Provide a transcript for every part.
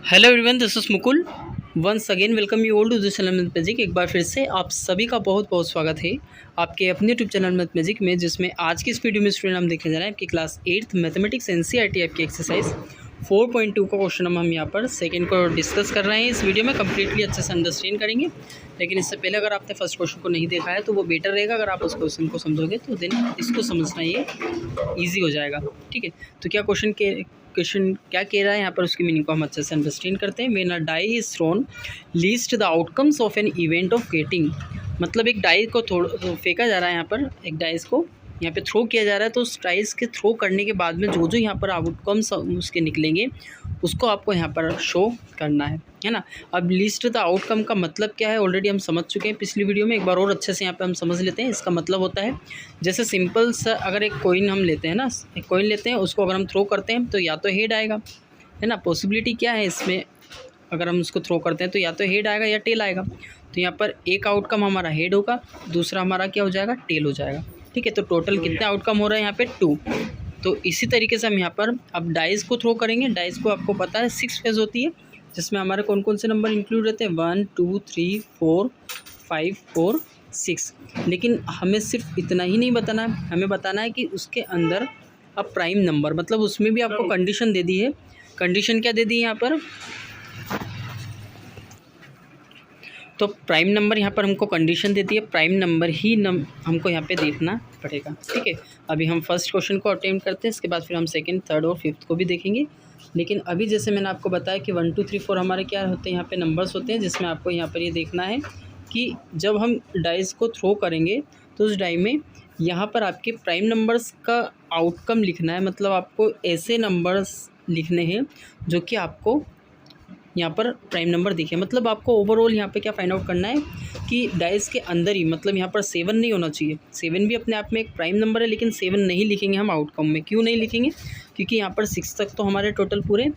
Hello everyone, this is Mukul. Once again welcome you all to this channel Math Magic. एक बार फिर से आप सभी का बहुत बहुत स्वागत है आपके अपने यूट्यूब चैनल मैथ मैजिक में, जिसमें आज की इस वीडियो में स्टूडेंट हम देखने जा रहे हैं आपकी क्लास 8th मैथमेटिक्स एनसीईआरटी आपकी एक्सरसाइज 4.2 का क्वेश्चन हम यहाँ पर सेकंड को डिस्कस कर रहे हैं। इस वीडियो में कम्प्लीटली अच्छे से अंडरस्टैंड करेंगे, लेकिन इससे पहले अगर आपने फर्स्ट क्वेश्चन को नहीं देखा है तो वो बेटर रहेगा। अगर आप उस क्वेश्चन को समझोगे तो देन इसको समझना ये ईजी हो जाएगा। ठीक है, तो क्वेश्चन क्या कह रहा है यहाँ पर, उसकी मीनिंग को हम अच्छे से अंडरस्टैंड करते हैं। When a die is thrown list the outcomes of an event of getting, मतलब एक डाई को फेंका जा रहा है, यहाँ पर एक डाइस को यहाँ पे थ्रो किया जा रहा है, तो उस डाइस के थ्रो करने के बाद में जो जो यहाँ पर आउटकम्स उसके निकलेंगे उसको आपको यहाँ पर शो करना है ना। अब लिस्ट द आउटकम का मतलब क्या है ऑलरेडी हम समझ चुके हैं पिछली वीडियो में। एक बार और अच्छे से यहाँ पे हम समझ लेते हैं। इसका मतलब होता है, जैसे सिंपल सा अगर एक कॉइन हम लेते हैं ना, एक कॉइन लेते हैं, उसको अगर हम थ्रो करते हैं तो या तो हेड आएगा, है ना। पॉसिबिलिटी क्या है इसमें, अगर हम उसको थ्रो करते हैं तो या तो हेड आएगा या टेल आएगा। तो यहाँ पर एक आउटकम हमारा हेड होगा, दूसरा हमारा क्या हो जाएगा, टेल हो जाएगा। ठीक है, तो टोटल कितने आउटकम हो रहे हैं यहाँ पे 2। तो इसी तरीके से हम यहाँ पर अब डाइस को थ्रो करेंगे। डाइस को आपको पता है 6 फेज होती है, जिसमें हमारे कौन कौन से नंबर इंक्लूड रहते हैं, 1 2 3 4 5 और 6। लेकिन हमें सिर्फ इतना ही नहीं बताना है, हमें बताना है कि उसके अंदर अब प्राइम नंबर, मतलब उसमें भी आपको कंडीशन दे दी है। कंडीशन क्या दे दी है यहाँ पर, तो प्राइम नंबर यहाँ पर हमको कंडीशन देती है, प्राइम नंबर ही हमको यहाँ पे देखना पड़ेगा। ठीक है, अभी हम फर्स्ट क्वेश्चन को अटेम्प्ट करते हैं, इसके बाद फिर हम सेकंड, थर्ड और फिफ्थ को भी देखेंगे। लेकिन अभी जैसे मैंने आपको बताया कि 1 2 3 4 हमारे क्या होते हैं, यहाँ पे नंबर्स होते हैं, जिसमें आपको यहाँ पर ये देखना है कि जब हम डाइस को थ्रो करेंगे तो उस डाई में यहाँ पर आपके प्राइम नंबर्स का आउटकम लिखना है। मतलब आपको ऐसे नंबर्स लिखने हैं जो कि आपको यहाँ पर प्राइम नंबर दिखे। मतलब आपको ओवरऑल यहाँ पे क्या फाइंड आउट करना है कि डाइस के अंदर ही, मतलब यहाँ पर 7 नहीं होना चाहिए। 7 भी अपने आप में एक प्राइम नंबर है, लेकिन 7 नहीं लिखेंगे हम आउटकम में। क्यों नहीं लिखेंगे, क्योंकि यहाँ पर 6 तक तो हमारे टोटल पूरे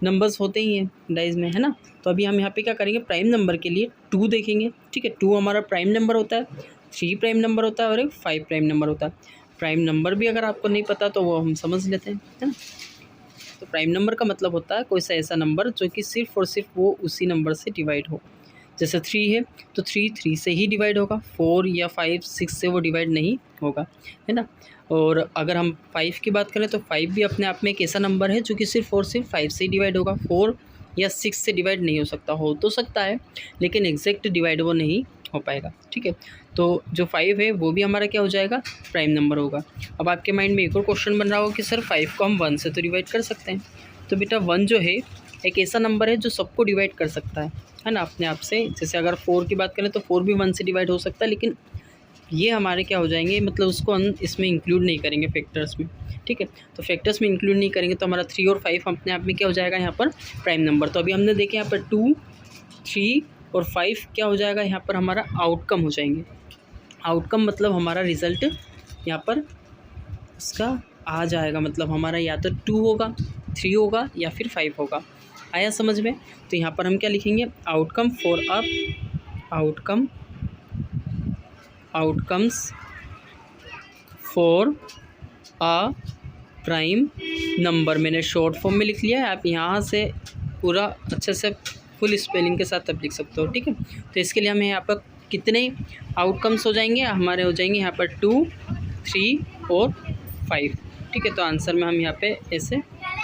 नंबर्स होते ही हैं डाइस में, है ना। तो अभी हम यहाँ पे क्या करेंगे, प्राइम नंबर के लिए 2 देखेंगे। ठीक है, 2 हमारा प्राइम नंबर होता है, 3 प्राइम नंबर होता है और एक 5 प्राइम नंबर होता है। प्राइम नंबर भी अगर आपको नहीं पता तो वो हम समझ लेते हैं, है ना। तो प्राइम नंबर का मतलब होता है कोई सा ऐसा नंबर जो कि सिर्फ और सिर्फ वो उसी नंबर से डिवाइड हो। जैसे 3 है तो 3 से ही डिवाइड होगा, 4 या 5 6 से वो डिवाइड नहीं होगा, है ना। और अगर हम 5 की बात करें तो 5 भी अपने आप में एक ऐसा नंबर है जो कि सिर्फ और सिर्फ 5 से ही डिवाइड होगा। 4 या 6 से डिवाइड नहीं हो सकता, हो तो सकता है लेकिन एग्जैक्ट डिवाइड वो नहीं हो पाएगा। ठीक है, तो जो 5 है वो भी हमारा क्या हो जाएगा, प्राइम नंबर होगा। अब आपके माइंड में एक और क्वेश्चन बन रहा होगा कि सर 5 को हम 1 से तो डिवाइड कर सकते हैं। तो बेटा 1 जो है एक ऐसा नंबर है जो सबको डिवाइड कर सकता है ना, अपने आप से। जैसे अगर 4 की बात करें तो 4 भी 1 से डिवाइड हो सकता है, लेकिन ये हमारे क्या हो जाएंगे, मतलब उसको हम इसमें इंक्लूड नहीं करेंगे फैक्टर्स में। ठीक है, तो फैक्टर्स में इंक्लूड नहीं करेंगे तो हमारा 3 और 5 अपने आप में क्या हो जाएगा यहाँ पर, प्राइम नंबर। तो अभी हमने देखे यहाँ पर 2 3 और 5 क्या हो जाएगा, यहाँ पर हमारा आउटकम हो जाएंगे। आउटकम मतलब हमारा रिज़ल्ट यहाँ पर इसका आ जाएगा, मतलब हमारा या तो 2 होगा, 3 होगा या फिर 5 होगा। आया समझ में। तो यहाँ पर हम क्या लिखेंगे, outcome for a outcomes for a prime number. मैंने शॉर्ट फॉर्म में लिख लिया है, आप यहाँ से पूरा अच्छे से फुल स्पेलिंग के साथ आप लिख सकते हो। ठीक है, तो इसके लिए हमें यहाँ पर कितने आउटकम्स हो जाएंगे, हमारे हो जाएंगे यहाँ पर 2 3 और 5। ठीक है, तो आंसर में हम यहाँ पे ऐसे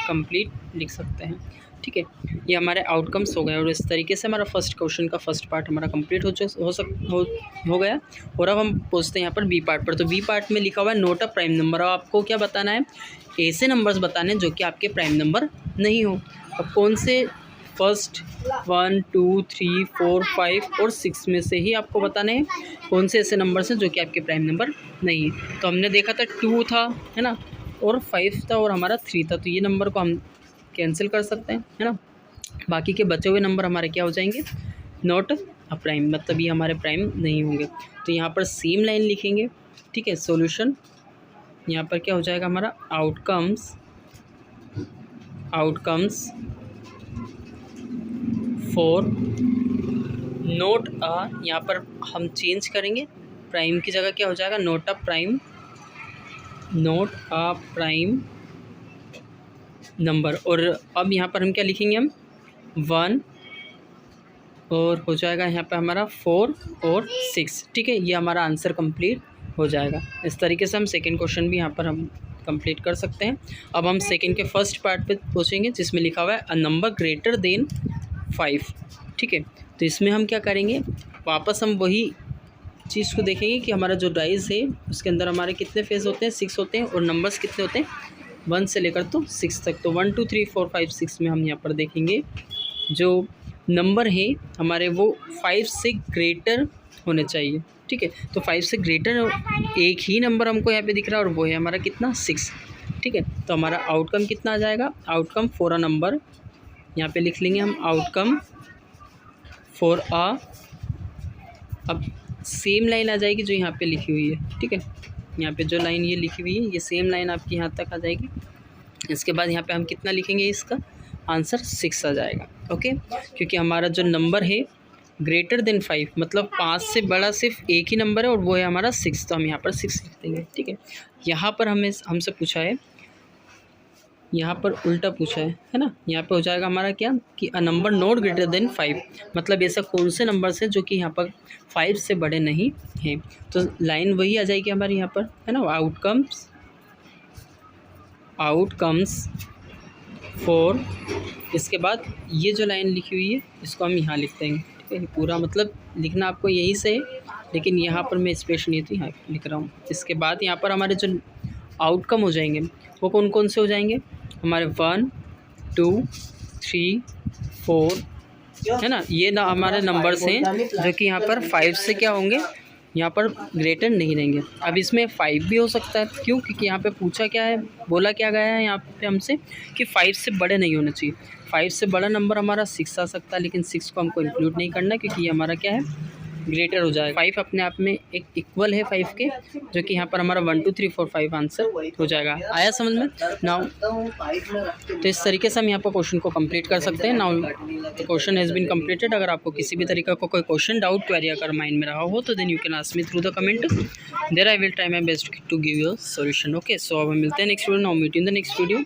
कंप्लीट लिख सकते हैं। ठीक है, ये हमारे आउटकम्स हो गए और इस तरीके से हमारा फर्स्ट क्वेश्चन का फर्स्ट पार्ट हमारा कंप्लीट हो गया। और अब हम पहुँचते हैं यहाँ पर बी पार्ट पर। तो बी पार्ट में लिखा हुआ है नोट अ प्राइम नंबर। अब आपको क्या बताना है, ऐसे नंबर्स बताने हैं जो कि आपके प्राइम नंबर नहीं हो। अब कौन से, फर्स्ट 1 2 3 4 5 और 6 में से ही आपको बताने हैं कौन से ऐसे नंबर्स हैं जो कि आपके प्राइम नंबर नहीं है। तो हमने देखा था 2 था, है ना, और 5 था और हमारा 3 था। तो ये नंबर को हम कैंसिल कर सकते हैं, है ना। बाकी के बचे हुए नंबर हमारे क्या हो जाएंगे, नॉट अ प्राइम, मतलब ये हमारे प्राइम नहीं होंगे। तो यहाँ पर सेम लाइन लिखेंगे। ठीक है, सॉल्यूशन यहाँ पर क्या हो जाएगा हमारा, आउटकम्स फॉर नोट अ, यहाँ पर हम चेंज करेंगे, प्राइम की जगह क्या हो जाएगा, नोट अ प्राइम नंबर। और अब यहाँ पर हम क्या लिखेंगे, हम 1 और हो जाएगा यहाँ पे हमारा 4 और 6। ठीक है, ये हमारा आंसर कंप्लीट हो जाएगा। इस तरीके से हम सेकंड क्वेश्चन भी यहाँ पर हम कंप्लीट कर सकते हैं। अब हम सेकंड के फर्स्ट पार्ट पे पूछेंगे जिसमें लिखा हुआ है अ नंबर ग्रेटर देन 5। ठीक है, तो इसमें हम क्या करेंगे, वापस हम वही चीज़ को देखेंगे कि हमारा जो डाइस है उसके अंदर हमारे कितने फेस होते हैं, 6 होते हैं, और नंबर्स कितने होते हैं, 1 से लेकर तो 6 तक। तो 1 2 3 4 5 6 में हम यहाँ पर देखेंगे जो नंबर है हमारे वो 5 से ग्रेटर होने चाहिए। ठीक है, तो 5 से ग्रेटर एक ही नंबर हमको यहाँ पे दिख रहा है और वो है हमारा कितना, 6। ठीक है, तो हमारा आउटकम कितना आ जाएगा, आउटकम फॉर अ नंबर, यहाँ पे लिख लेंगे हम आउटकम फॉर अ, अब सेम लाइन आ जाएगी जो यहाँ पे लिखी हुई है। ठीक है, यहाँ पे जो लाइन ये लिखी हुई है ये सेम लाइन आपकी यहाँ तक आ जाएगी। इसके बाद यहाँ पे हम कितना लिखेंगे, इसका आंसर 6 आ जाएगा। ओके, क्योंकि हमारा जो नंबर है ग्रेटर देन 5 मतलब 5 से बड़ा सिर्फ एक ही नंबर है और वो है हमारा 6, तो हम यहाँ पर 6 लिख देंगे। ठीक है, यहाँ पर हमसे पूछा है, यहाँ पर उल्टा पूछा है ना। यहाँ पे हो जाएगा हमारा क्या कि a number not greater than 5, मतलब ऐसा कौन से नंबर्स है जो कि यहाँ पर 5 से बड़े नहीं हैं। तो लाइन वही आ जाएगी हमारी यहाँ पर, है ना, आउटकम्स फॉर, इसके बाद ये जो लाइन लिखी हुई है इसको हम यहाँ लिख देंगे। ठीक है, पूरा मतलब लिखना आपको यहीं से है, लेकिन यहाँ पर मैं स्पेस नहीं थी, यहाँ लिख रहा हूँ। इसके बाद यहाँ पर हमारे जो आउटकम हो जाएंगे वो कौन कौन से हो जाएंगे, हमारे 1 2 3 4, है ना, ये ना हमारे नंबर्स हैं जो कि यहाँ पर 5 से क्या होंगे, यहाँ पर ग्रेटर नहीं रहेंगे। अब इसमें 5 भी हो सकता है, क्यों, क्योंकि यहाँ पे पूछा क्या है, बोला क्या गया है यहाँ पे हमसे कि 5 से बड़े नहीं होने चाहिए। 5 से बड़ा नंबर हमारा 6 आ सकता है, लेकिन 6 को हमको इंक्लूड नहीं करना क्योंकि ये हमारा क्या है, ग्रेटर हो जाएगा। 5 अपने आप में एक इक्वल है 5 के, जो कि यहाँ पर हमारा 1 2 3 4 5 आंसर हो जाएगा। आया समझ में नाउ? तो इस तरीके से हम यहाँ पर क्वेश्चन को कंप्लीट कर सकते हैं। Now the question has been completed. अगर आपको किसी भी तरीके का कोई क्वेश्चन, डाउट, क्वेरी अगर माइंड में रहा हो तो then you can ask me through the comment, there I will try my best to give you a solution. Okay, so अब हम मिलते हैं next video. Now meet in the next video.